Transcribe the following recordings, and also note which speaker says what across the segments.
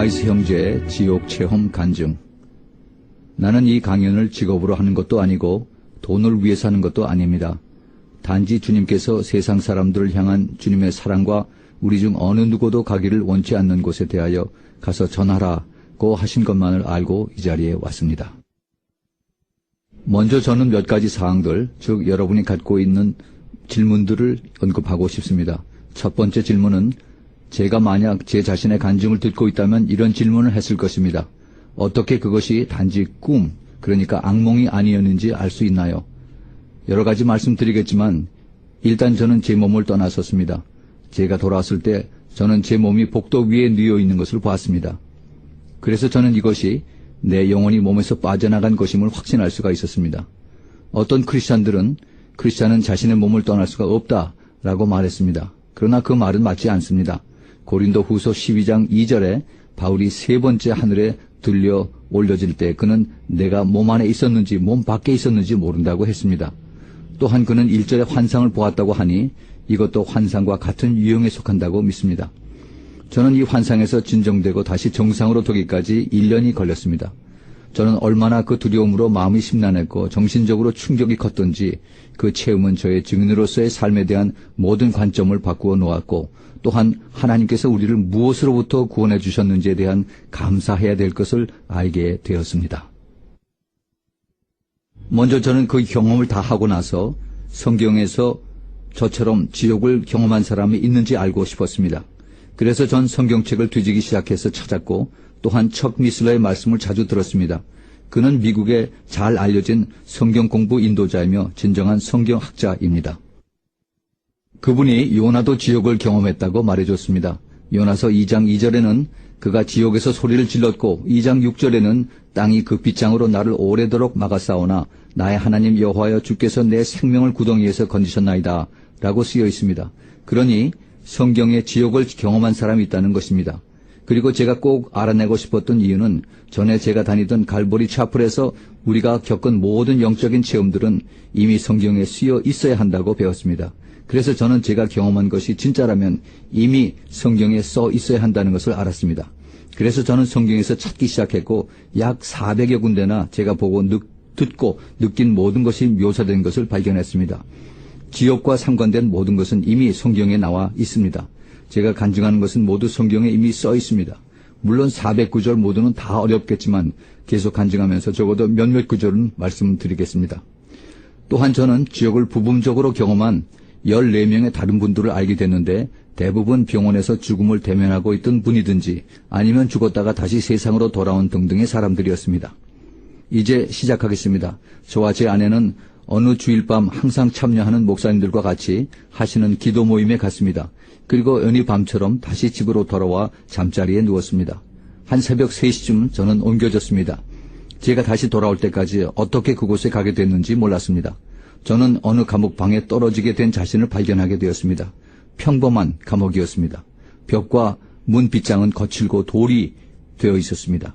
Speaker 1: 와이즈 형제의 지옥 체험 간증. 나는 이 강연을 직업으로 하는 것도 아니고 돈을 위해서 하는 것도 아닙니다. 단지 주님께서 세상 사람들을 향한 주님의 사랑과 우리 중 어느 누구도 가기를 원치 않는 곳에 대하여 가서 전하라고 하신 것만을 알고 이 자리에 왔습니다. 먼저 저는 몇 가지 사항들, 즉 여러분이 갖고 있는 질문들을 언급하고 싶습니다. 첫 번째 질문은 제가 만약 제 자신의 간증을 듣고 있다면 이런 질문을 했을 것입니다. 어떻게 그것이 단지 꿈, 그러니까 악몽이 아니었는지 알 수 있나요? 여러 가지 말씀드리겠지만 일단 저는 제 몸을 떠났었습니다. 제가 돌아왔을 때 저는 제 몸이 복도 위에 누워 있는 것을 보았습니다. 그래서 저는 이것이 내 영혼이 몸에서 빠져나간 것임을 확신할 수가 있었습니다. 어떤 크리스찬은 자신의 몸을 떠날 수가 없다라고 말했습니다. 그러나 그 말은 맞지 않습니다. 고린도 후서 12장 2절에 바울이 세 번째 하늘에 들려 올려질 때 그는 내가 몸 안에 있었는지 몸 밖에 있었는지 모른다고 했습니다. 또한 그는 1절에 환상을 보았다고 하니 이것도 환상과 같은 유형에 속한다고 믿습니다. 저는 이 환상에서 진정되고 다시 정상으로 되기까지 1년이 걸렸습니다. 저는 얼마나 그 두려움으로 마음이 심란했고 정신적으로 충격이 컸던지 그 체험은 저의 증인으로서의 삶에 대한 모든 관점을 바꾸어 놓았고 또한 하나님께서 우리를 무엇으로부터 구원해 주셨는지에 대한 감사해야 될 것을 알게 되었습니다. 먼저 저는 그 경험을 다 하고 나서 성경에서 저처럼 지옥을 경험한 사람이 있는지 알고 싶었습니다. 그래서 전 성경책을 뒤지기 시작해서 찾았고 또한 척 미슬러의 말씀을 자주 들었습니다. 그는 미국의 잘 알려진 성경 공부 인도자이며 진정한 성경학자입니다. 그분이 요나도 지옥을 경험했다고 말해줬습니다. 요나서 2장 2절에는 그가 지옥에서 소리를 질렀고 2장 6절에는 땅이 그 빗장으로 나를 오래도록 막아싸우나 나의 하나님 여호와여 주께서 내 생명을 구덩이에서 건지셨나이다 라고 쓰여 있습니다. 그러니 성경에 지옥을 경험한 사람이 있다는 것입니다. 그리고 제가 꼭 알아내고 싶었던 이유는 전에 제가 다니던 갈보리 차플에서 우리가 겪은 모든 영적인 체험들은 이미 성경에 쓰여 있어야 한다고 배웠습니다. 그래서 저는 제가 경험한 것이 진짜라면 이미 성경에 써 있어야 한다는 것을 알았습니다. 그래서 저는 성경에서 찾기 시작했고 약 400여 군데나 제가 보고 듣고 느낀 모든 것이 묘사된 것을 발견했습니다. 지옥과 상관된 모든 것은 이미 성경에 나와 있습니다. 제가 간증하는 것은 모두 성경에 이미 써 있습니다. 물론 400구절 모두는 다 어렵겠지만 계속 간증하면서 적어도 몇몇 구절은 말씀드리겠습니다. 또한 저는 지옥을 부분적으로 경험한 14명의 다른 분들을 알게 됐는데 대부분 병원에서 죽음을 대면하고 있던 분이든지 아니면 죽었다가 다시 세상으로 돌아온 등등의 사람들이었습니다. 이제 시작하겠습니다. 저와 제 아내는 어느 주일 밤 항상 참여하는 목사님들과 같이 하시는 기도 모임에 갔습니다. 그리고 연히 밤처럼 다시 집으로 돌아와 잠자리에 누웠습니다. 한 새벽 3시쯤 저는 옮겨졌습니다. 제가 다시 돌아올 때까지 어떻게 그곳에 가게 됐는지 몰랐습니다. 저는 어느 감옥방에 떨어지게 된 자신을 발견하게 되었습니다. 평범한 감옥이었습니다. 벽과 문 빗장은 거칠고 돌이 되어 있었습니다.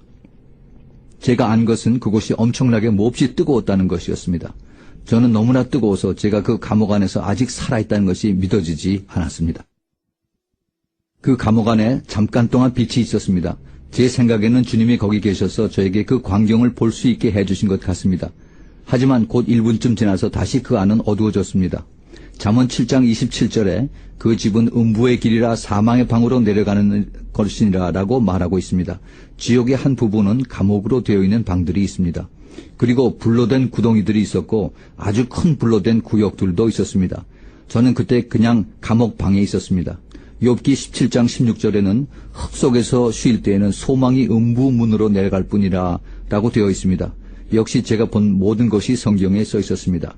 Speaker 1: 제가 안 것은 그곳이 엄청나게 몹시 뜨거웠다는 것이었습니다. 저는 너무나 뜨거워서 제가 그 감옥 안에서 아직 살아있다는 것이 믿어지지 않았습니다. 그 감옥 안에 잠깐 동안 빛이 있었습니다. 제 생각에는 주님이 거기 계셔서 저에게 그 광경을 볼 수 있게 해주신 것 같습니다. 하지만 곧 1분쯤 지나서 다시 그 안은 어두워졌습니다. 잠언 7장 27절에 그 집은 음부의 길이라 사망의 방으로 내려가는 것이니라 라고 말하고 있습니다. 지옥의 한 부분은 감옥으로 되어 있는 방들이 있습니다. 그리고 불로 된 구덩이들이 있었고 아주 큰 불로 된 구역들도 있었습니다. 저는 그때 그냥 감옥 방에 있었습니다. 욥기 17장 16절에는 흙 속에서 쉴 때에는 소망이 음부 문으로 내려갈 뿐이라 라고 되어 있습니다. 역시 제가 본 모든 것이 성경에 써 있었습니다.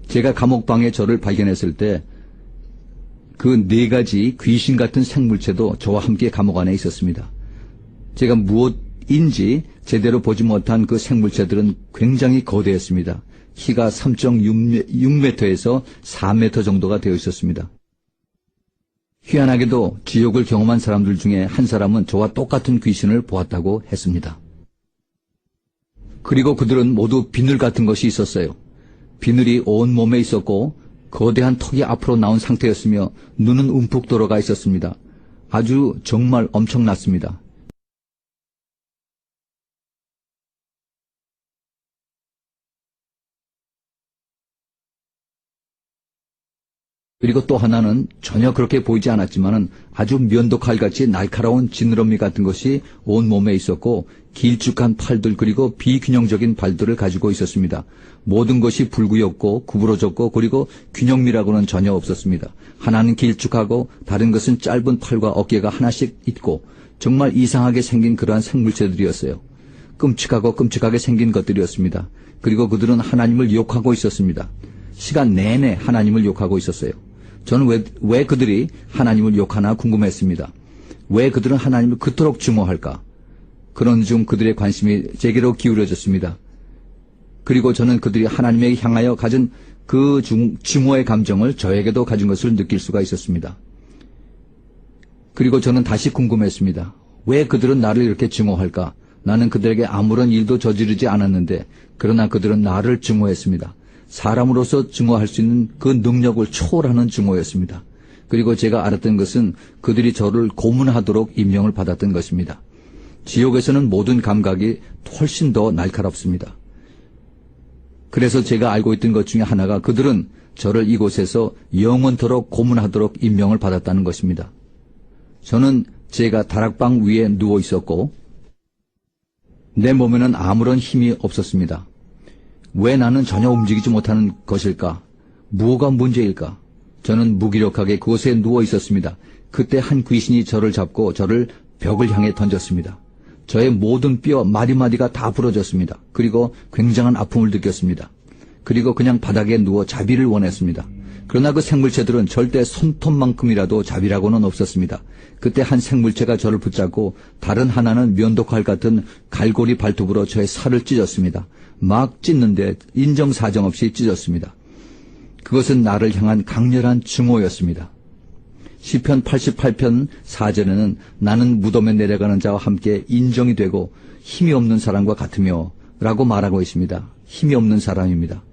Speaker 1: 제가 감옥방에 저를 발견했을 때 그 4가지 귀신 같은 생물체도 저와 함께 감옥 안에 있었습니다. 제가 무엇인지 제대로 보지 못한 그 생물체들은 굉장히 거대했습니다. 키가 3.6m에서 4m 정도가 되어 있었습니다. 희한하게도 지옥을 경험한 사람들 중에 한 사람은 저와 똑같은 귀신을 보았다고 했습니다. 그리고 그들은 모두 비늘 같은 것이 있었어요. 비늘이 온 몸에 있었고 거대한 턱이 앞으로 나온 상태였으며 눈은 움푹 들어가 있었습니다. 아주 정말 엄청났습니다. 그리고 또 하나는 전혀 그렇게 보이지 않았지만은 아주 면도칼같이 날카로운 지느러미 같은 것이 온 몸에 있었고 길쭉한 팔들 그리고 비균형적인 발들을 가지고 있었습니다. 모든 것이 불구였고 구부러졌고 그리고 균형미라고는 전혀 없었습니다. 하나는 길쭉하고 다른 것은 짧은 팔과 어깨가 하나씩 있고 정말 이상하게 생긴 그러한 생물체들이었어요. 끔찍하고 끔찍하게 생긴 것들이었습니다. 그리고 그들은 하나님을 욕하고 있었습니다. 시간 내내 하나님을 욕하고 있었어요. 저는 왜 그들이 하나님을 욕하나 궁금했습니다. 왜 그들은 하나님을 그토록 증오할까? 그런 중 그들의 관심이 제게로 기울어졌습니다. 그리고 저는 그들이 하나님에게 향하여 가진 그 증오의 감정을 저에게도 가진 것을 느낄 수가 있었습니다. 그리고 저는 다시 궁금했습니다. 왜 그들은 나를 이렇게 증오할까? 나는 그들에게 아무런 일도 저지르지 않았는데 그러나 그들은 나를 증오했습니다. 사람으로서 증오할 수 있는 그 능력을 초월하는 증오였습니다. 그리고 제가 알았던 것은 그들이 저를 고문하도록 임명을 받았던 것입니다. 지옥에서는 모든 감각이 훨씬 더 날카롭습니다. 그래서 제가 알고 있던 것 중에 하나가 그들은 저를 이곳에서 영원토록 고문하도록 임명을 받았다는 것입니다. 저는 제가 다락방 위에 누워 있었고 내 몸에는 아무런 힘이 없었습니다. 왜 나는 전혀 움직이지 못하는 것일까? 무엇가 문제일까? 저는 무기력하게 그곳에 누워 있었습니다. 그때 한 귀신이 저를 잡고 저를 벽을 향해 던졌습니다. 저의 모든 뼈 마디마디가 다 부러졌습니다. 그리고 굉장한 아픔을 느꼈습니다. 그리고 그냥 바닥에 누워 자비를 원했습니다. 그러나 그 생물체들은 절대 손톱만큼이라도 자비라고는 없었습니다. 그때 한 생물체가 저를 붙잡고 다른 하나는 면도칼 같은 갈고리 발톱으로 저의 살을 찢었습니다. 막 찢는데 인정사정 없이 찢었습니다. 그것은 나를 향한 강렬한 증오였습니다. 시편 88편 4절에는 나는 무덤에 내려가는 자와 함께 인정이 되고 힘이 없는 사람과 같으며 라고 말하고 있습니다. 힘이 없는 사람입니다.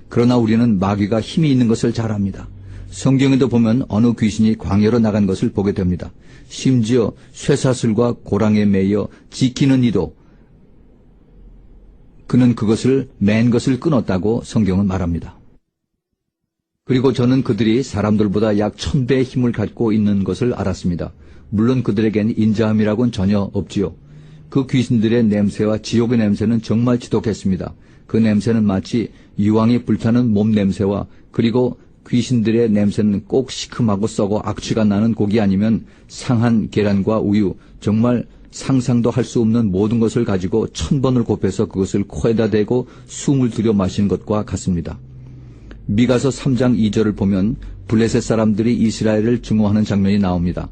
Speaker 1: 그러나 우리는 마귀가 힘이 있는 것을 잘 압니다. 성경에도 보면 어느 귀신이 광야로 나간 것을 보게 됩니다. 심지어 쇠사슬과 고랑에 매여 지키는 이도 그는 그것을 맨 것을 끊었다고 성경은 말합니다. 그리고 저는 그들이 사람들보다 약 1000배의 힘을 갖고 있는 것을 알았습니다. 물론 그들에겐 인자함이라고는 전혀 없지요. 그 귀신들의 냄새와 지옥의 냄새는 정말 지독했습니다. 그 냄새는 마치 유황이 불타는 몸 냄새와 그리고 귀신들의 냄새는 꼭 시큼하고 썩어 악취가 나는 고기 아니면 상한 계란과 우유, 정말 상상도 할 수 없는 모든 것을 가지고 1000번을 곱해서 그것을 코에다 대고 숨을 들여 마시는 것과 같습니다. 미가서 3장 2절을 보면 블레셋 사람들이 이스라엘을 증오하는 장면이 나옵니다.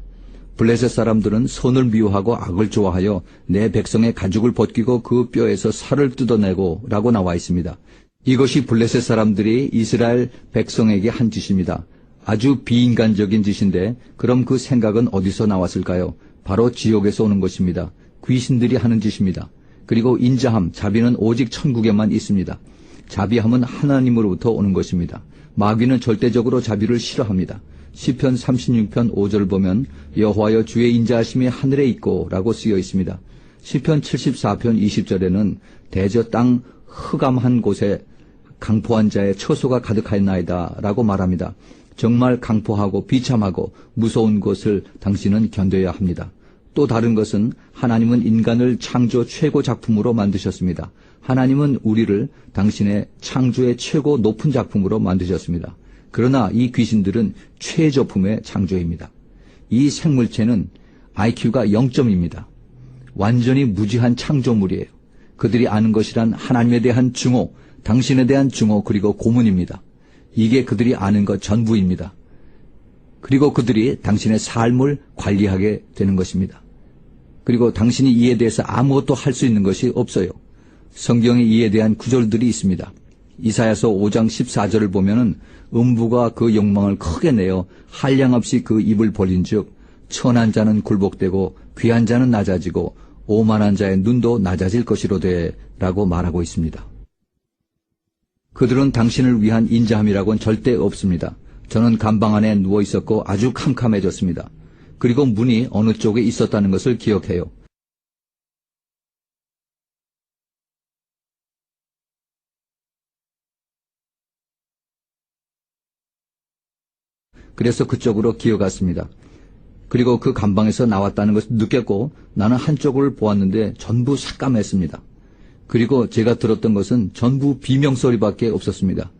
Speaker 1: 블레셋 사람들은 선을 미워하고 악을 좋아하여 내 백성의 가죽을 벗기고 그 뼈에서 살을 뜯어내고 라고 나와 있습니다. 이것이 블레셋 사람들이 이스라엘 백성에게 한 짓입니다. 아주 비인간적인 짓인데 그럼 그 생각은 어디서 나왔을까요? 바로 지옥에서 오는 것입니다. 귀신들이 하는 짓입니다. 그리고 인자함, 자비는 오직 천국에만 있습니다. 자비함은 하나님으로부터 오는 것입니다. 마귀는 절대적으로 자비를 싫어합니다. 시편 36편 5절을 보면 여호와여 주의 인자하심이 하늘에 있고 라고 쓰여 있습니다. 시편 74편 20절에는 대저 땅 흑암한 곳에 강포한 자의 처소가 가득하였나이다 라고 말합니다. 정말 강포하고 비참하고 무서운 것을 당신은 견뎌야 합니다. 또 다른 것은 하나님은 인간을 창조 최고 작품으로 만드셨습니다. 하나님은 우리를 당신의 창조의 최고 높은 작품으로 만드셨습니다. 그러나 이 귀신들은 최저품의 창조입니다. 이 생물체는 IQ가 0점입니다. 완전히 무지한 창조물이에요. 그들이 아는 것이란 하나님에 대한 증오, 당신에 대한 증오 그리고 고문입니다. 이게 그들이 아는 것 전부입니다. 그리고 그들이 당신의 삶을 관리하게 되는 것입니다. 그리고 당신이 이에 대해서 아무것도 할 수 있는 것이 없어요. 성경에 이에 대한 구절들이 있습니다. 이사야서 5장 14절을 보면은 음부가 그 욕망을 크게 내어 한량없이 그 입을 벌린즉 천한 자는 굴복되고 귀한 자는 낮아지고 오만한 자의 눈도 낮아질 것이로되 라고 말하고 있습니다. 그들은 당신을 위한 인자함이라고는 절대 없습니다. 저는 감방 안에 누워 있었고 아주 캄캄해졌습니다. 그리고 문이 어느 쪽에 있었다는 것을 기억해요. 그래서 그쪽으로 기어갔습니다. 그리고 그 감방에서 나왔다는 것을 느꼈고 나는 한쪽을 보았는데 전부 삭감했습니다. 그리고 제가 들었던 것은 전부 비명소리밖에 없었습니다.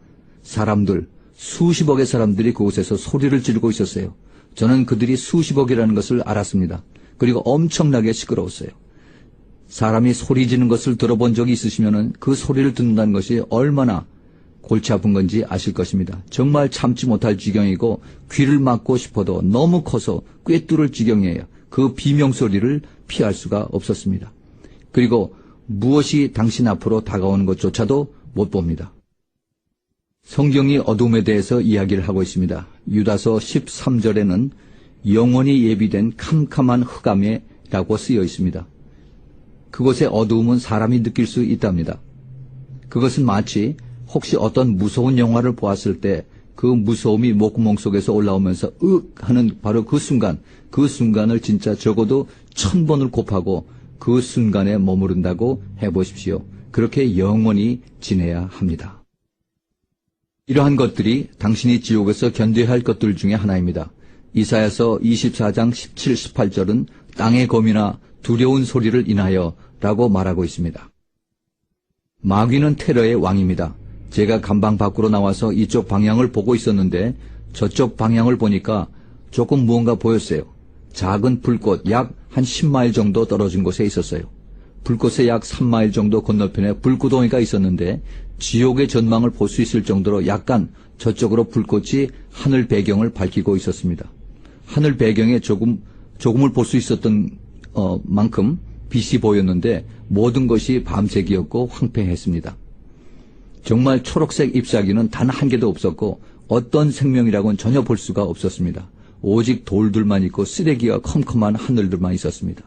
Speaker 1: 사람들, 수십억의 사람들이 그곳에서 소리를 지르고 있었어요. 저는 그들이 수십억이라는 것을 알았습니다. 그리고 엄청나게 시끄러웠어요. 사람이 소리 지르는 것을 들어본 적이 있으시면 그 소리를 듣는다는 것이 얼마나 골치 아픈 건지 아실 것입니다. 정말 참지 못할 지경이고 귀를 막고 싶어도 너무 커서 꿰뚫을 지경이에요. 그 비명소리를 피할 수가 없었습니다. 그리고 무엇이 당신 앞으로 다가오는 것조차도 못 봅니다. 성경이 어둠에 대해서 이야기를 하고 있습니다. 유다서 13절에는 영원히 예비된 캄캄한 흑암에라고 쓰여 있습니다. 그곳의 어두움은 사람이 느낄 수 있답니다. 그것은 마치 혹시 어떤 무서운 영화를 보았을 때 그 무서움이 목구멍 속에서 올라오면서 으 하는 바로 그 순간을 진짜 적어도 1000번을 곱하고 그 순간에 머무른다고 해보십시오. 그렇게 영원히 지내야 합니다. 이러한 것들이 당신이 지옥에서 견뎌야 할 것들 중에 하나입니다. 이사야서 24장 17, 18절은 땅의 검이나 두려운 소리를 인하여 라고 말하고 있습니다. 마귀는 테러의 왕입니다. 제가 감방 밖으로 나와서 이쪽 방향을 보고 있었는데 저쪽 방향을 보니까 조금 무언가 보였어요. 작은 불꽃 약 한 10마일 정도 떨어진 곳에 있었어요. 불꽃의 약 3마일 정도 건너편에 불구덩이가 있었는데 지옥의 전망을 볼 수 있을 정도로 약간 저쪽으로 불꽃이 하늘 배경을 밝히고 있었습니다. 하늘 배경에 조금을 볼 수 있었던 만큼 빛이 보였는데 모든 것이 밤색이었고 황폐했습니다. 정말 초록색 잎사귀는 단 한 개도 없었고 어떤 생명이라고는 전혀 볼 수가 없었습니다. 오직 돌들만 있고 쓰레기와 컴컴한 하늘들만 있었습니다.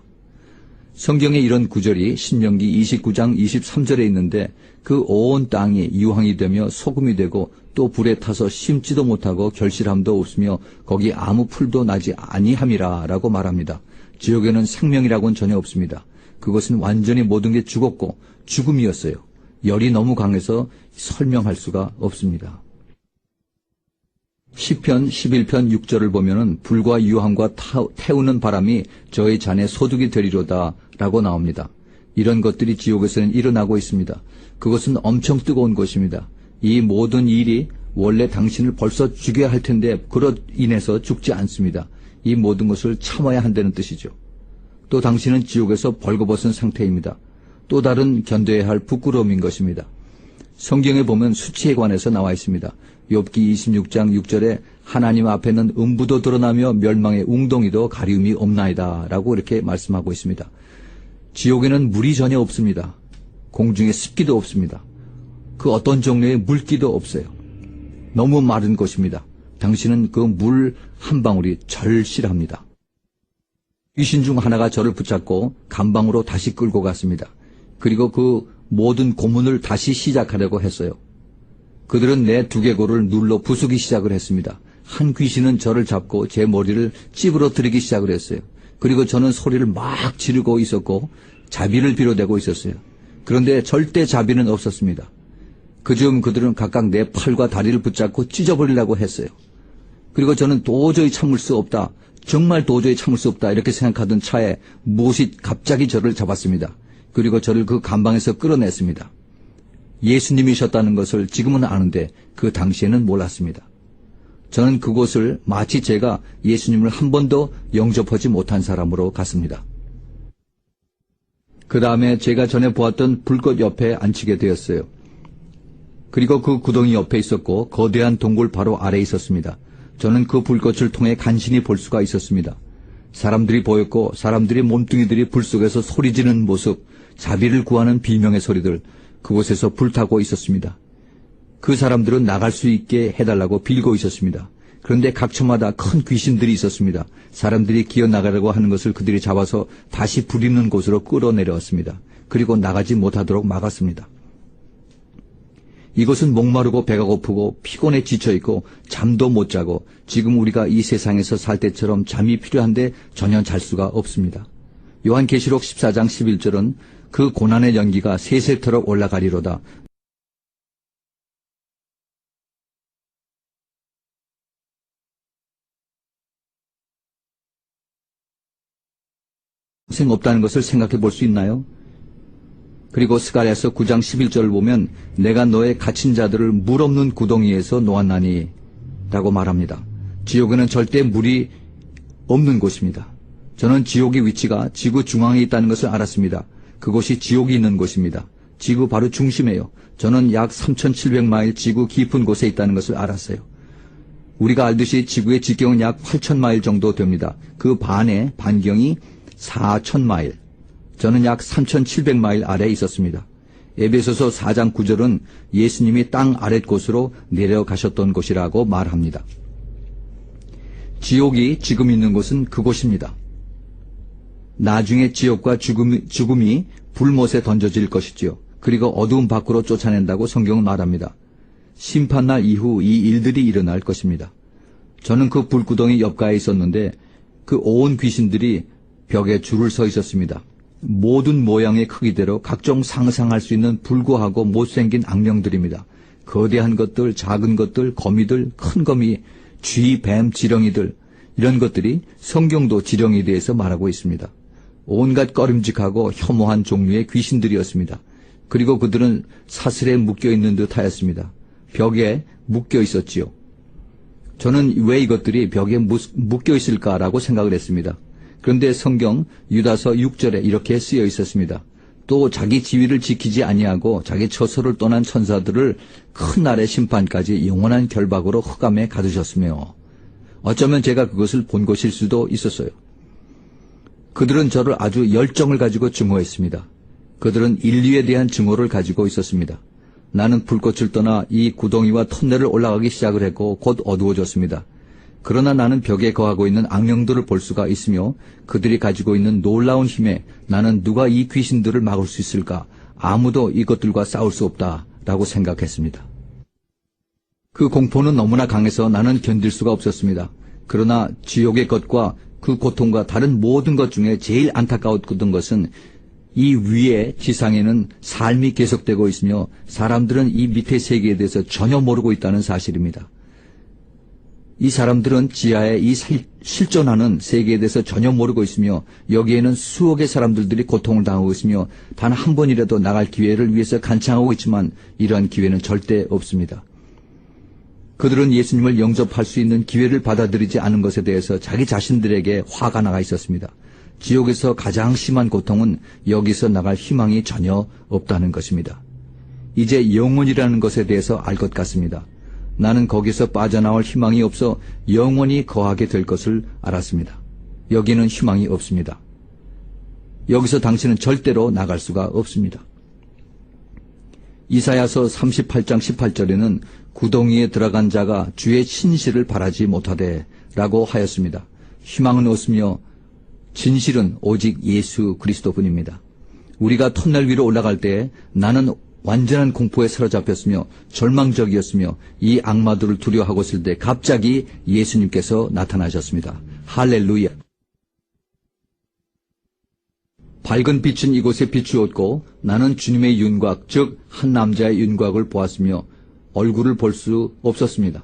Speaker 1: 성경에 이런 구절이 신명기 29장 23절에 있는데 그 온 땅이 유황이 되며 소금이 되고 또 불에 타서 심지도 못하고 결실함도 없으며 거기 아무 풀도 나지 아니함이라 라고 말합니다. 지옥에는 생명이라고는 전혀 없습니다. 그것은 완전히 모든 게 죽었고 죽음이었어요. 열이 너무 강해서 설명할 수가 없습니다. 시편 11편 6절을 보면은 불과 유황과 태우는 바람이 저의 잔에 소득이 되리로다 라고 나옵니다. 이런 것들이 지옥에서는 일어나고 있습니다. 그것은 엄청 뜨거운 것입니다. 이 모든 일이 원래 당신을 벌써 죽여야 할 텐데 그로 인해서 죽지 않습니다. 이 모든 것을 참아야 한다는 뜻이죠. 또 당신은 지옥에서 벌거벗은 상태입니다. 또 다른 견뎌야 할 부끄러움인 것입니다. 성경에 보면 수치에 관해서 나와 있습니다. 욥기 26장 6절에 하나님 앞에는 음부도 드러나며 멸망의 웅덩이도 가리움이 없나이다 라고 이렇게 말씀하고 있습니다. 지옥에는 물이 전혀 없습니다. 공중에 습기도 없습니다. 그 어떤 종류의 물기도 없어요. 너무 마른 곳입니다. 당신은 그 물 한 방울이 절실합니다. 귀신 중 하나가 저를 붙잡고 감방으로 다시 끌고 갔습니다. 그리고 그 모든 고문을 다시 시작하려고 했어요. 그들은 내 두개골을 눌러 부수기 시작을 했습니다. 한 귀신은 저를 잡고 제 머리를 찌부러뜨리기 시작을 했어요. 그리고 저는 소리를 막 지르고 있었고 자비를 빌어대고 있었어요. 그런데 절대 자비는 없었습니다. 그중 그들은 각각 내 팔과 다리를 붙잡고 찢어버리려고 했어요. 그리고 저는 도저히 참을 수 없다. 정말 도저히 참을 수 없다. 이렇게 생각하던 차에 무엇이 갑자기 저를 잡았습니다. 그리고 저를 그 감방에서 끌어냈습니다. 예수님이셨다는 것을 지금은 아는데 그 당시에는 몰랐습니다. 저는 그곳을 마치 제가 예수님을 한 번도 영접하지 못한 사람으로 갔습니다. 그 다음에 제가 전에 보았던 불꽃 옆에 앉히게 되었어요. 그리고 그 구덩이 옆에 있었고 거대한 동굴 바로 아래에 있었습니다. 저는 그 불꽃을 통해 간신히 볼 수가 있었습니다. 사람들이 보였고 사람들의 몸뚱이들이 불 속에서 소리지르는 모습, 자비를 구하는 비명의 소리들, 그곳에서 불타고 있었습니다. 그 사람들은 나갈 수 있게 해달라고 빌고 있었습니다. 그런데 각처마다 큰 귀신들이 있었습니다. 사람들이 기어나가려고 하는 것을 그들이 잡아서 다시 불 있는 곳으로 끌어내려왔습니다. 그리고 나가지 못하도록 막았습니다. 이것은 목마르고 배가 고프고 피곤에 지쳐있고 잠도 못 자고 지금 우리가 이 세상에서 살 때처럼 잠이 필요한데 전혀 잘 수가 없습니다. 요한계시록 14장 11절은 그 고난의 연기가 세세토록 올라가리로다. 평생 없다는 것을 생각해 볼 수 있나요? 그리고 스가랴서 9장 11절을 보면 내가 너의 갇힌 자들을 물 없는 구덩이에서 놓았나니 라고 말합니다. 지옥에는 절대 물이 없는 곳입니다. 저는 지옥의 위치가 지구 중앙에 있다는 것을 알았습니다. 그곳이 지옥이 있는 곳입니다. 지구 바로 중심에요. 저는 약 3,700마일 지구 깊은 곳에 있다는 것을 알았어요. 우리가 알듯이 지구의 직경은 약 8,000마일 정도 됩니다. 그 반의 반경이 4,000마일. 저는 약 3,700마일 아래에 있었습니다. 에베소서 4장 9절은 예수님이 땅 아랫곳으로 내려가셨던 곳이라고 말합니다. 지옥이 지금 있는 곳은 그곳입니다. 나중에 지옥과 죽음이 불못에 던져질 것이지요. 그리고 어두움 밖으로 쫓아낸다고 성경은 말합니다. 심판날 이후 이 일들이 일어날 것입니다. 저는 그 불구덩이 옆가에 있었는데 그 온 귀신들이 벽에 줄을 서 있었습니다. 모든 모양의 크기대로 각종 상상할 수 있는 불구하고 못생긴 악령들입니다. 거대한 것들, 작은 것들, 거미들, 큰 거미, 쥐, 뱀, 지렁이들, 이런 것들이 성경도 지렁이에 대해서 말하고 있습니다. 온갖 꺼림직하고 혐오한 종류의 귀신들이었습니다. 그리고 그들은 사슬에 묶여있는 듯 하였습니다. 벽에 묶여 있었지요. 저는 왜 이것들이 벽에 묶여 있을까라고 생각을 했습니다. 그런데 성경 유다서 6절에 이렇게 쓰여 있었습니다. 또 자기 지위를 지키지 아니하고 자기 처소를 떠난 천사들을 큰 날의 심판까지 영원한 결박으로 흑암에 가두셨으며, 어쩌면 제가 그것을 본 것일 수도 있었어요. 그들은 저를 아주 열정을 가지고 증오했습니다. 그들은 인류에 대한 증오를 가지고 있었습니다. 나는 불꽃을 떠나 이 구덩이와 터널을 올라가기 시작을 했고 곧 어두워졌습니다. 그러나 나는 벽에 거하고 있는 악령들을 볼 수가 있으며 그들이 가지고 있는 놀라운 힘에 나는 누가 이 귀신들을 막을 수 있을까? 아무도 이것들과 싸울 수 없다라고 생각했습니다. 그 공포는 너무나 강해서 나는 견딜 수가 없었습니다. 그러나 지옥의 것과 그 고통과 다른 모든 것 중에 제일 안타까웠던 것은 이 위에 지상에는 삶이 계속되고 있으며 사람들은 이 밑의 세계에 대해서 전혀 모르고 있다는 사실입니다. 이 사람들은 지하에 이 실존하는 세계에 대해서 전혀 모르고 있으며 여기에는 수억의 사람들이 고통을 당하고 있으며 단 한 번이라도 나갈 기회를 위해서 간청하고 있지만 이러한 기회는 절대 없습니다. 그들은 예수님을 영접할 수 있는 기회를 받아들이지 않은 것에 대해서 자기 자신들에게 화가 나가 있었습니다. 지옥에서 가장 심한 고통은 여기서 나갈 희망이 전혀 없다는 것입니다. 이제 영혼이라는 것에 대해서 알 것 같습니다. 나는 거기서 빠져나올 희망이 없어 영원히 거하게 될 것을 알았습니다. 여기는 희망이 없습니다. 여기서 당신은 절대로 나갈 수가 없습니다. 이사야서 38장 18절에는 구덩이에 들어간 자가 주의 신실을 바라지 못하되 라고 하였습니다. 희망은 없으며 진실은 오직 예수 그리스도뿐입니다. 우리가 터널 위로 올라갈 때 나는 완전한 공포에 사로잡혔으며 절망적이었으며 이 악마들을 두려워하고 있을 때 갑자기 예수님께서 나타나셨습니다. 할렐루야. 밝은 빛은 이곳에 비추었고 나는 주님의 윤곽, 즉 한 남자의 윤곽을 보았으며 얼굴을 볼 수 없었습니다.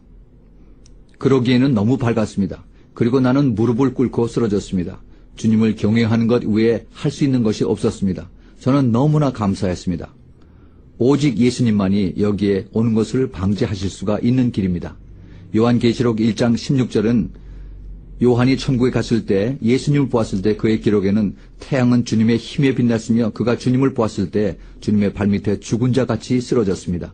Speaker 1: 그러기에는 너무 밝았습니다. 그리고 나는 무릎을 꿇고 쓰러졌습니다. 주님을 경외하는 것 외에 할 수 있는 것이 없었습니다. 저는 너무나 감사했습니다. 오직 예수님만이 여기에 오는 것을 방지하실 수가 있는 길입니다. 요한계시록 1장 16절은 요한이 천국에 갔을 때 예수님을 보았을 때 그의 기록에는 태양은 주님의 힘에 빛났으며 그가 주님을 보았을 때 주님의 발밑에 죽은 자같이 쓰러졌습니다.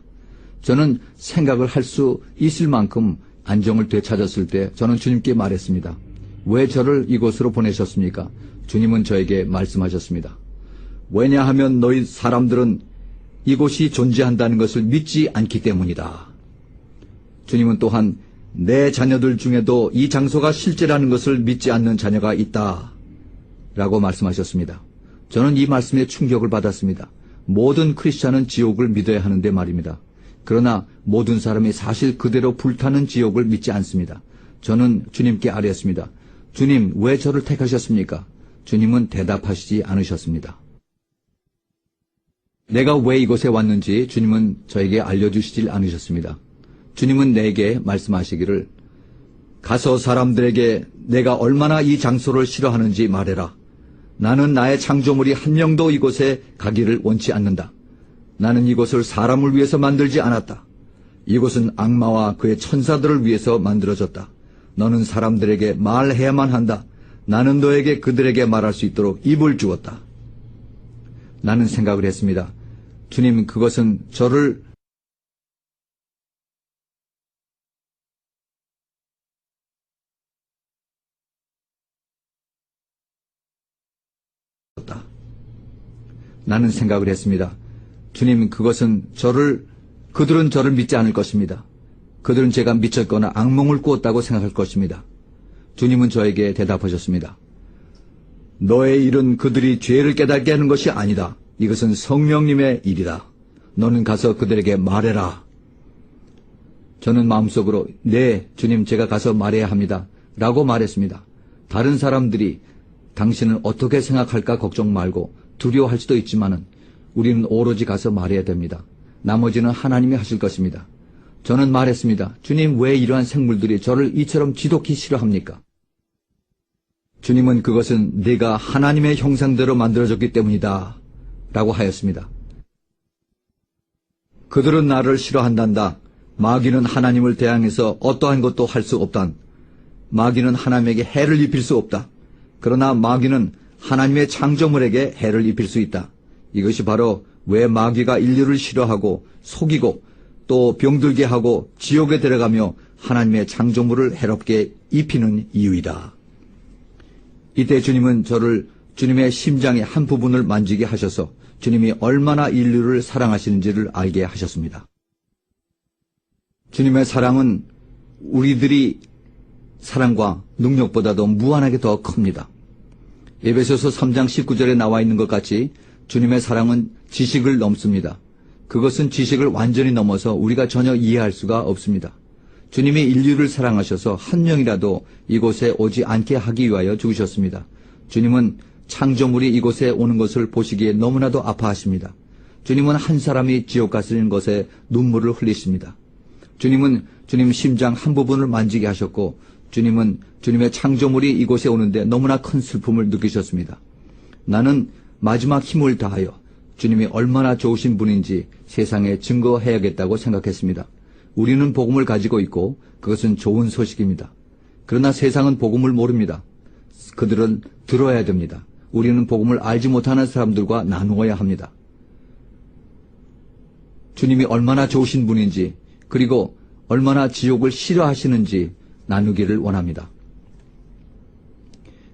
Speaker 1: 저는 생각을 할 수 있을 만큼 안정을 되찾았을 때 저는 주님께 말했습니다. 왜 저를 이곳으로 보내셨습니까? 주님은 저에게 말씀하셨습니다. 왜냐하면 너희 사람들은 이곳이 존재한다는 것을 믿지 않기 때문이다. 주님은 또한 내 자녀들 중에도 이 장소가 실제라는 것을 믿지 않는 자녀가 있다 라고 말씀하셨습니다. 저는 이 말씀에 충격을 받았습니다. 모든 크리스찬은 지옥을 믿어야 하는데 말입니다. 그러나 모든 사람이 사실 그대로 불타는 지옥을 믿지 않습니다. 저는 주님께 아뢰었습니다. 주님, 왜 저를 택하셨습니까? 주님은 대답하시지 않으셨습니다. 내가 왜 이곳에 왔는지 주님은 저에게 알려주시질 않으셨습니다. 주님은 내게 말씀하시기를 가서 사람들에게 내가 얼마나 이 장소를 싫어하는지 말해라. 나는 나의 창조물이 한 명도 이곳에 가기를 원치 않는다. 나는 이곳을 사람을 위해서 만들지 않았다. 이곳은 악마와 그의 천사들을 위해서 만들어졌다. 너는 사람들에게 말해야만 한다. 나는 너에게 그들에게 말할 수 있도록 입을 주었다. 나는 생각을 했습니다. 주님, 그것은 저를 나는 생각을 했습니다. 주님, 그들은 저를 믿지 않을 것입니다. 그들은 제가 미쳤거나 악몽을 꾸었다고 생각할 것입니다. 주님은 저에게 대답하셨습니다. 너의 일은 그들이 죄를 깨닫게 하는 것이 아니다. 이것은 성령님의 일이다. 너는 가서 그들에게 말해라. 저는 마음속으로 네, 주님, 제가 가서 말해야 합니다. 라고 말했습니다. 다른 사람들이 당신은 어떻게 생각할까 걱정 말고 두려워할 수도 있지만은 우리는 오로지 가서 말해야 됩니다. 나머지는 하나님이 하실 것입니다. 저는 말했습니다. 주님, 왜 이러한 생물들이 저를 이처럼 지독히 싫어합니까? 주님은 그것은 네가 하나님의 형상대로 만들어졌기 때문이다 라고 하였습니다. 그들은 나를 싫어한단다. 마귀는 하나님을 대항해서 어떠한 것도 할 수 없단. 마귀는 하나님에게 해를 입힐 수 없다. 그러나 마귀는 하나님의 창조물에게 해를 입힐 수 있다. 이것이 바로 왜 마귀가 인류를 싫어하고 속이고 또 병들게 하고 지옥에 들어가며 하나님의 창조물을 해롭게 입히는 이유이다. 이때 주님은 저를 주님의 심장의 한 부분을 만지게 하셔서 주님이 얼마나 인류를 사랑하시는지를 알게 하셨습니다. 주님의 사랑은 우리들이 사랑과 능력보다도 무한하게 더 큽니다. 에베소서 3장 19절에 나와 있는 것 같이 주님의 사랑은 지식을 넘습니다. 그것은 지식을 완전히 넘어서 우리가 전혀 이해할 수가 없습니다. 주님이 인류를 사랑하셔서 한 명이라도 이곳에 오지 않게 하기 위하여 죽으셨습니다. 주님은 창조물이 이곳에 오는 것을 보시기에 너무나도 아파하십니다. 주님은 한 사람이 지옥 가시는 것에 눈물을 흘리십니다. 주님은 주님 심장 한 부분을 만지게 하셨고 주님은 주님의 창조물이 이곳에 오는데 너무나 큰 슬픔을 느끼셨습니다. 나는 마지막 힘을 다하여 주님이 얼마나 좋으신 분인지 세상에 증거해야겠다고 생각했습니다. 우리는 복음을 가지고 있고 그것은 좋은 소식입니다. 그러나 세상은 복음을 모릅니다. 그들은 들어야 됩니다. 우리는 복음을 알지 못하는 사람들과 나누어야 합니다. 주님이 얼마나 좋으신 분인지 그리고 얼마나 지옥을 싫어하시는지 나누기를 원합니다.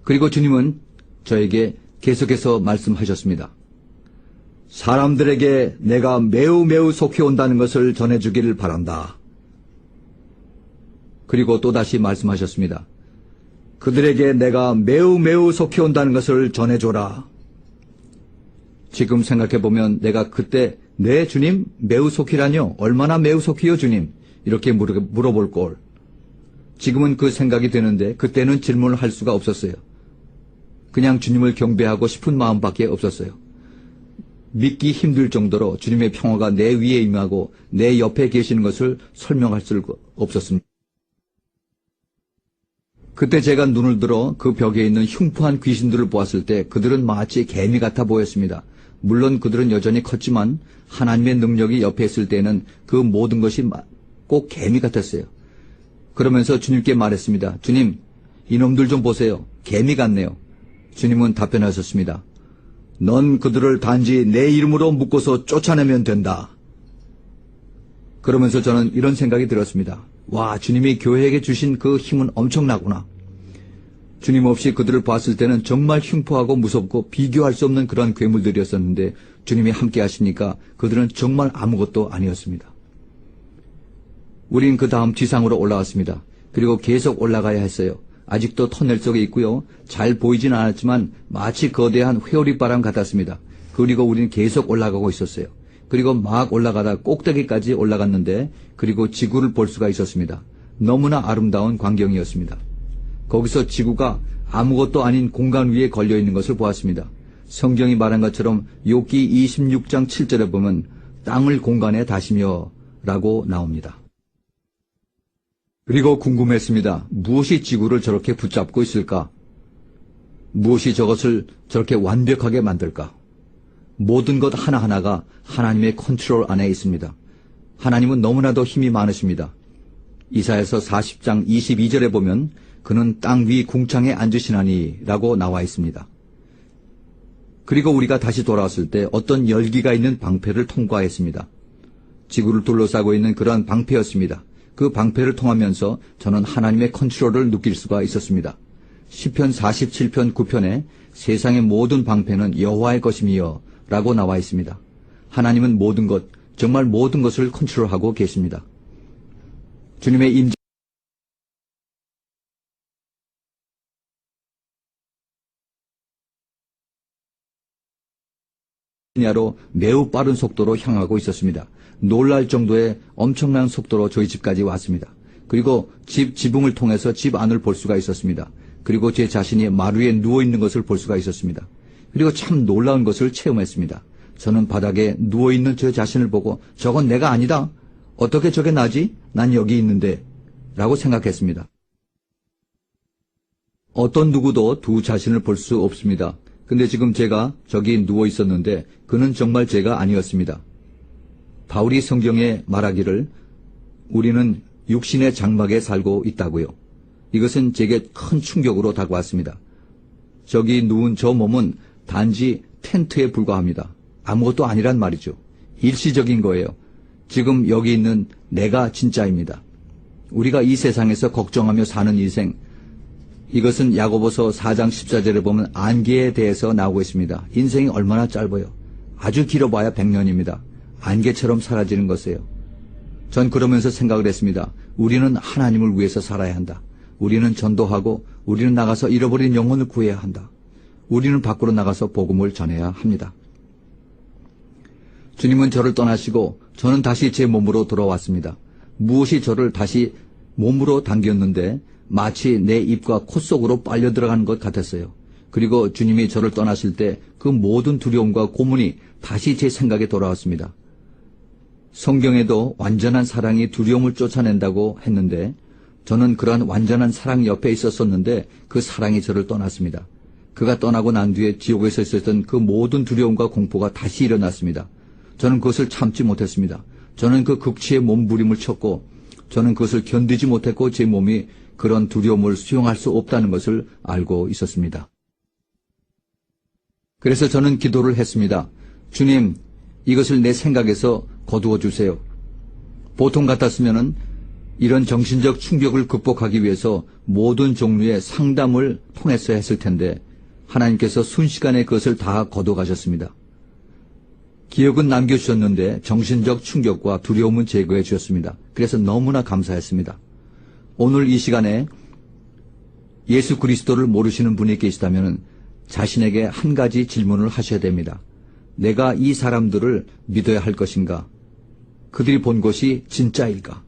Speaker 1: 그리고 주님은 저에게 계속해서 말씀하셨습니다. 사람들에게 내가 매우 속히 온다는 것을 전해주기를 바란다. 그리고 또다시 말씀하셨습니다. 그들에게 내가 매우 속히 온다는 것을 전해줘라. 지금 생각해보면 내가 그때 네 주님 매우 속히라뇨? 얼마나 매우 속히요 주님? 이렇게 물어볼 걸. 지금은 그 생각이 드는데 그때는 질문을 할 수가 없었어요. 그냥 주님을 경배하고 싶은 마음밖에 없었어요. 믿기 힘들 정도로 주님의 평화가 내 위에 임하고 내 옆에 계시는 것을 설명할 수 없었습니다. 그때 제가 눈을 들어 그 벽에 있는 흉포한 귀신들을 보았을 때 그들은 마치 개미 같아 보였습니다. 물론 그들은 여전히 컸지만 하나님의 능력이 옆에 있을 때는 그 모든 것이 꼭 개미 같았어요. 그러면서 주님께 말했습니다. 주님, 이놈들 좀 보세요. 개미 같네요. 주님은 답변하셨습니다. 넌 그들을 단지 내 이름으로 묶어서 쫓아내면 된다. 그러면서 저는 이런 생각이 들었습니다. 와, 주님이 교회에게 주신 그 힘은 엄청나구나. 주님 없이 그들을 봤을 때는 정말 흉포하고 무섭고 비교할 수 없는 그런 괴물들이었었는데 주님이 함께 하시니까 그들은 정말 아무것도 아니었습니다. 우린 그 다음 지상으로 올라왔습니다. 그리고 계속 올라가야 했어요. 아직도 터널 속에 있고요. 잘 보이진 않았지만 마치 거대한 회오리바람 같았습니다. 그리고 우리는 계속 올라가고 있었어요. 그리고 막 올라가다 꼭대기까지 올라갔는데 그리고 지구를 볼 수가 있었습니다. 너무나 아름다운 광경이었습니다. 거기서 지구가 아무것도 아닌 공간 위에 걸려있는 것을 보았습니다. 성경이 말한 것처럼 욥기 26장 7절에 보면 땅을 공간에 다시며 라고 나옵니다. 그리고 궁금했습니다. 무엇이 지구를 저렇게 붙잡고 있을까? 무엇이 저것을 저렇게 완벽하게 만들까? 모든 것 하나하나가 하나님의 컨트롤 안에 있습니다. 하나님은 너무나도 힘이 많으십니다. 이사야서 40장 22절에 보면 그는 땅 위 궁창에 앉으시나니 라고 나와 있습니다. 그리고 우리가 다시 돌아왔을 때 어떤 열기가 있는 방패를 통과했습니다. 지구를 둘러싸고 있는 그러한 방패였습니다. 그 방패를 통하면서 저는 하나님의 컨트롤을 느낄 수가 있었습니다. 시편 47편 9편에 세상의 모든 방패는 여호와의 것임이여 라고 나와 있습니다. 하나님은 모든 것, 정말 모든 것을 컨트롤하고 계십니다. 주님의 임재 로 매우 빠른 속도로 향하고 있었습니다. 놀랄 정도의 엄청난 속도로 저희 집까지 왔습니다. 그리고 지붕을 통해서 집 안을 볼 수가 있었습니다. 그리고 제 자신이 마루에 누워있는 것을 볼 수가 있었습니다. 그리고 참 놀라운 것을 체험했습니다. 저는 바닥에 누워있는 저 자신을 보고 저건 내가 아니다. 어떻게 저게 나지? 난 여기 있는데 라고 생각했습니다. 어떤 누구도 두 자신을 볼 수 없습니다. 근데 지금 제가 저기 누워 있었는데 그는 정말 제가 아니었습니다. 바울이 성경에 말하기를 우리는 육신의 장막에 살고 있다고요. 이것은 제게 큰 충격으로 다가왔습니다. 저기 누운 저 몸은 단지 텐트에 불과합니다. 아무것도 아니란 말이죠. 일시적인 거예요. 지금 여기 있는 내가 진짜입니다. 우리가 이 세상에서 걱정하며 사는 인생, 이것은 야고보서 4장 14절에 보면 안개에 대해서 나오고 있습니다. 인생이 얼마나 짧아요. 아주 길어봐야 100년입니다. 안개처럼 사라지는 것이에요. 전 그러면서 생각을 했습니다. 우리는 하나님을 위해서 살아야 한다. 우리는 전도하고 우리는 나가서 잃어버린 영혼을 구해야 한다. 우리는 밖으로 나가서 복음을 전해야 합니다. 주님은 저를 떠나시고 저는 다시 제 몸으로 돌아왔습니다. 무엇이 저를 다시 몸으로 당겼는데 마치 내 입과 코 속으로 빨려 들어가는 것 같았어요. 그리고 주님이 저를 떠나실 때 그 모든 두려움과 고문이 다시 제 생각에 돌아왔습니다. 성경에도 완전한 사랑이 두려움을 쫓아낸다고 했는데 저는 그러한 완전한 사랑 옆에 있었었는데 그 사랑이 저를 떠났습니다. 그가 떠나고 난 뒤에 지옥에서 있었던 그 모든 두려움과 공포가 다시 일어났습니다. 저는 그것을 참지 못했습니다. 저는 그 극치의 몸부림을 쳤고 저는 그것을 견디지 못했고 제 몸이 그런 두려움을 수용할 수 없다는 것을 알고 있었습니다. 그래서 저는 기도를 했습니다. 주님, 이것을 내 생각에서 거두어 주세요. 보통 같았으면은 이런 정신적 충격을 극복하기 위해서 모든 종류의 상담을 통해서 했을 텐데 하나님께서 순식간에 그것을 다 거둬가셨습니다. 기억은 남겨주셨는데 정신적 충격과 두려움은 제거해 주셨습니다. 그래서 너무나 감사했습니다. 오늘 이 시간에 예수 그리스도를 모르시는 분이 계시다면 자신에게 한 가지 질문을 하셔야 됩니다. 내가 이 사람들을 믿어야 할 것인가? 그들이 본 것이 진짜일까?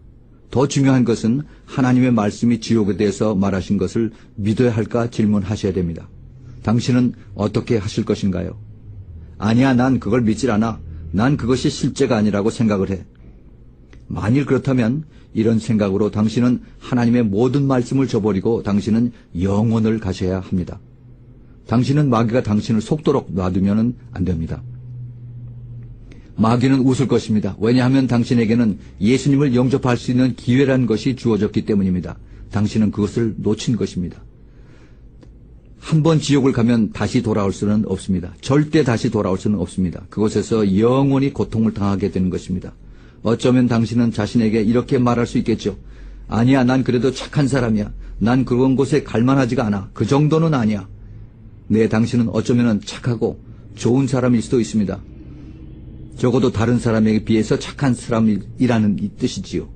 Speaker 1: 더 중요한 것은 하나님의 말씀이 지옥에 대해서 말하신 것을 믿어야 할까 질문하셔야 됩니다. 당신은 어떻게 하실 것인가요? 아니야, 난 그걸 믿질 않아. 난 그것이 실제가 아니라고 생각을 해. 만일 그렇다면 이런 생각으로 당신은 하나님의 모든 말씀을 저버리고 당신은 영원을 가셔야 합니다. 당신은 마귀가 당신을 속도록 놔두면 안 됩니다. 마귀는 웃을 것입니다. 왜냐하면 당신에게는 예수님을 영접할 수 있는 기회라는 것이 주어졌기 때문입니다. 당신은 그것을 놓친 것입니다. 한 번 지옥을 가면 다시 돌아올 수는 없습니다. 절대 다시 돌아올 수는 없습니다. 그곳에서 영원히 고통을 당하게 되는 것입니다. 어쩌면 당신은 자신에게 이렇게 말할 수 있겠죠. 아니야, 난 그래도 착한 사람이야. 난 그런 곳에 갈만하지가 않아. 그 정도는 아니야. 네, 당신은 어쩌면 착하고 좋은 사람일 수도 있습니다. 적어도 다른 사람에게 비해서 착한 사람이라는 이 뜻이지요.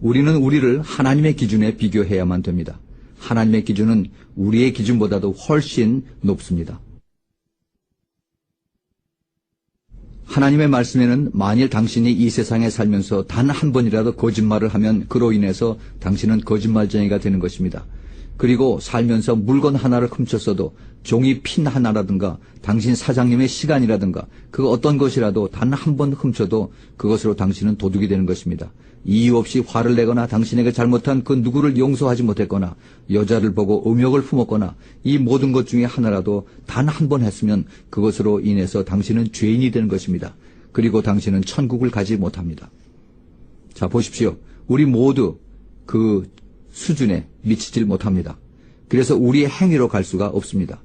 Speaker 1: 우리는 우리를 하나님의 기준에 비교해야만 됩니다. 하나님의 기준은 우리의 기준보다도 훨씬 높습니다. 하나님의 말씀에는 만일 당신이 이 세상에 살면서 단 한 번이라도 거짓말을 하면 그로 인해서 당신은 거짓말쟁이가 되는 것입니다. 그리고 살면서 물건 하나를 훔쳤어도 종이 핀 하나라든가 당신 사장님의 시간이라든가 그 어떤 것이라도 단 한 번 훔쳐도 그것으로 당신은 도둑이 되는 것입니다. 이유 없이 화를 내거나 당신에게 잘못한 그 누구를 용서하지 못했거나 여자를 보고 음욕을 품었거나 이 모든 것 중에 하나라도 단 한 번 했으면 그것으로 인해서 당신은 죄인이 되는 것입니다. 그리고 당신은 천국을 가지 못합니다. 자, 보십시오. 우리 모두 그 수준에 미치질 못합니다. 그래서 우리의 행위로 갈 수가 없습니다.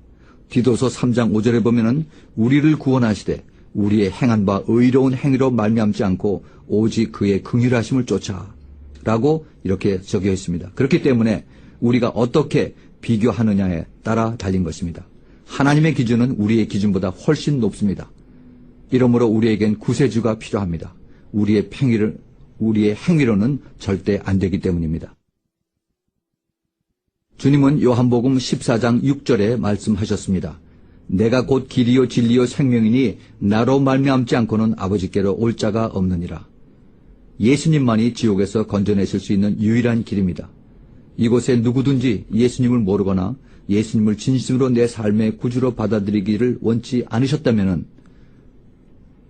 Speaker 1: 디도서 3장 5절에 보면은 우리를 구원하시되 우리의 행한 바 의로운 행위로 말미암지 않고 오직 그의 긍휼하심을 쫓아라고 이렇게 적혀 있습니다. 그렇기 때문에 우리가 어떻게 비교하느냐에 따라 달린 것입니다. 하나님의 기준은 우리의 기준보다 훨씬 높습니다. 이러므로 우리에겐 구세주가 필요합니다. 우리의 행위로는 절대 안 되기 때문입니다. 주님은 요한복음 14장 6절에 말씀하셨습니다. 내가 곧 길이요 진리요 생명이니 나로 말미암지 않고는 아버지께로 올 자가 없느니라. 예수님만이 지옥에서 건져내실 수 있는 유일한 길입니다. 이곳에 누구든지 예수님을 모르거나 예수님을 진심으로 내 삶의 구주로 받아들이기를 원치 않으셨다면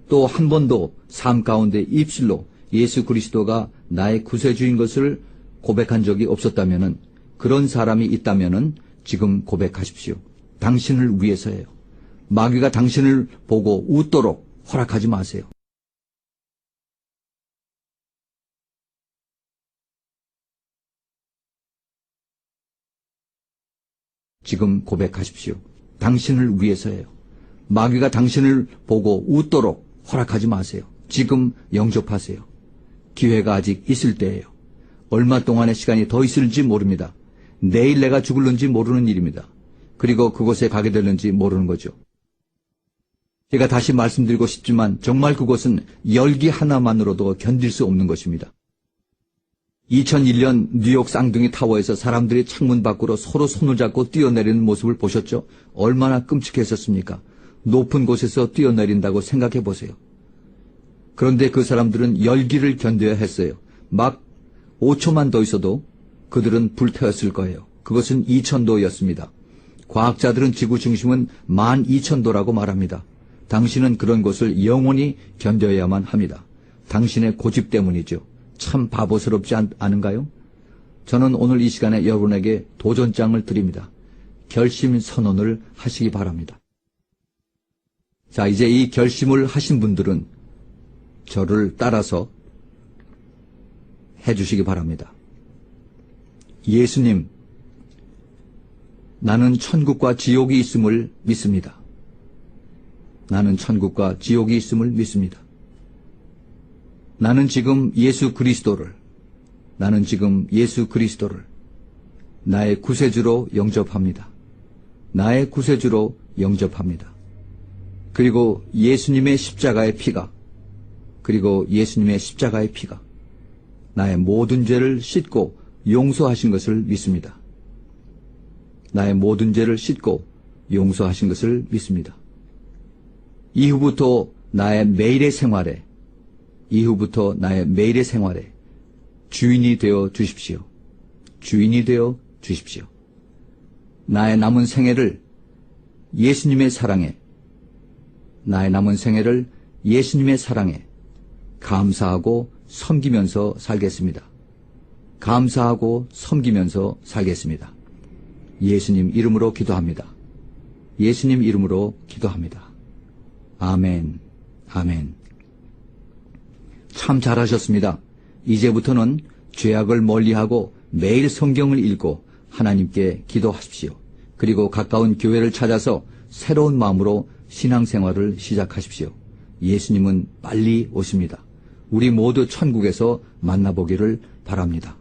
Speaker 1: 또 한 번도 삶 가운데 입술로 예수 그리스도가 나의 구세주인 것을 고백한 적이 없었다면 그런 사람이 있다면 지금 고백하십시오. 당신을 위해서예요. 마귀가 당신을 보고 웃도록 허락하지 마세요. 지금 고백하십시오. 당신을 위해서예요. 마귀가 당신을 보고 웃도록 허락하지 마세요. 지금 영접하세요. 기회가 아직 있을 때예요. 얼마 동안의 시간이 더 있을지 모릅니다. 내일 내가 죽을는지 모르는 일입니다. 그리고 그곳에 가게 될는지 모르는 거죠. 제가 다시 말씀드리고 싶지만 정말 그것은 열기 하나만으로도 견딜 수 없는 것입니다. 2001년 뉴욕 쌍둥이 타워에서 사람들이 창문 밖으로 서로 손을 잡고 뛰어내리는 모습을 보셨죠? 얼마나 끔찍했었습니까? 높은 곳에서 뛰어내린다고 생각해 보세요. 그런데 그 사람들은 열기를 견뎌야 했어요. 막 5초만 더 있어도 그들은 불태웠을 거예요. 그것은 2000도였습니다. 과학자들은 지구 중심은 12,000도라고 말합니다. 당신은 그런 곳을 영원히 견뎌야만 합니다. 당신의 고집 때문이죠. 참 바보스럽지 않은가요? 저는 오늘 이 시간에 여러분에게 도전장을 드립니다. 결심 선언을 하시기 바랍니다. 자, 이제 이 결심을 하신 분들은 저를 따라서 해주시기 바랍니다. 예수님, 나는 천국과 지옥이 있음을 믿습니다. 나는 천국과 지옥이 있음을 믿습니다. 나는 지금 예수 그리스도를 나의 구세주로 영접합니다. 나의 구세주로 영접합니다. 그리고 예수님의 십자가의 피가 나의 모든 죄를 씻고 용서하신 것을 믿습니다. 나의 모든 죄를 씻고 용서하신 것을 믿습니다. 이후부터 나의 매일의 생활에 주인이 되어 주십시오. 주인이 되어 주십시오. 나의 남은 생애를 예수님의 사랑에 감사하고 섬기면서 살겠습니다. 예수님 이름으로 기도합니다. 예수님 이름으로 기도합니다. 아멘. 아멘. 참 잘하셨습니다. 이제부터는 죄악을 멀리하고 매일 성경을 읽고 하나님께 기도하십시오. 그리고 가까운 교회를 찾아서 새로운 마음으로 신앙생활을 시작하십시오. 예수님은 빨리 오십니다. 우리 모두 천국에서 만나보기를 바랍니다.